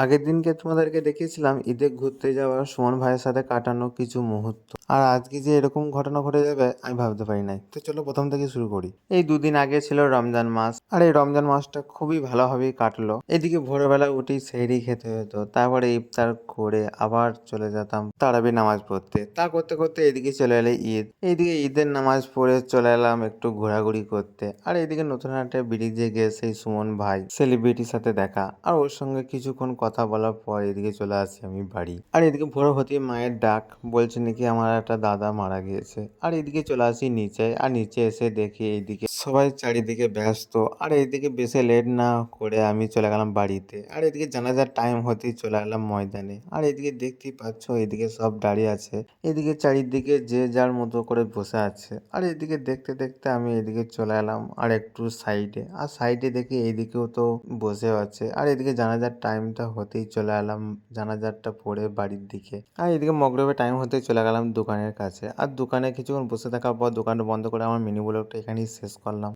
আগের দিনকে তোমাদেরকে দেখিয়েছিলাম ঈদে ঘুরতে যাওয়া সুমন ভাইয়ের সাথে কাটানো কিছু মুহূর্ত। আর আজকে যে এরকম ঘটনা ঘটে যাবে আমি ভাবতে পারি নাই। তো চলো প্রথম থেকে শুরু করি। এই দুদিন আগে ছিল রমজান মাস, আর এই রমজান মাসটা খুবই ভালোভাবেই কাটলো। এদিকে ভোরবেলা উঠেই সেহরি খেতে হতো, তারপরে ইফতার করে আবার চলে যেতাম তারাবি নামাজ পড়তে। তা করতে করতে এদিকে চলে এলে ঈদ। এইদিকে ঈদের নামাজ পড়ে চলে এলাম একটু ঘোরাঘুরি করতে। আর এইদিকে নতুন হাটে ব্রিজে গিয়ে সেই সুমন ভাই সেলিব্রিটির সাথে দেখা, আর ওর সঙ্গে কিছুক্ষণ কথা বলার পর এদিকে চলে আসি আমি বাড়ি। আর এদিকে ভোর হতেই মায়ের ডাক, বলছে নাকি আমার একটা দাদা মারা গিয়েছে। আর এদিকে চলে আসি নিচে, আর নিচে এসে দেখি এইদিকে সবাই চারিদিকে ব্যস্ত। আর এইদিকে বেশি লেট না করে আমি চলে গেলাম বাড়িতে। আর এদিকে জানাজার টাইম হতেই চলে এলাম ময়দানে। আর এদিকে দেখতেই পাচ্ছ এদিকে সব দাঁড়িয়ে আছে, এদিকে চারিদিকে যে যার মতো করে বসে আছে। আর এদিকে দেখতে দেখতে আমি এদিকে চলে এলাম আর একটু সাইডে, আর সাইডে দেখি এইদিকেও তো বসেও আছে। আর এদিকে জানাজার টাইমটা হতেই চলে এলাম জানাজারটা পড়ে বাড়ির দিকে। আর এদিকে মগরবের টাইম হতেই চলে গেলাম দোকানের কাছে। আর দোকানে কিছুক্ষণ বসে থাকার পর দোকানটা বন্ধ করে আমার মিনি ব্লগটা এখানেই শেষ করলাম।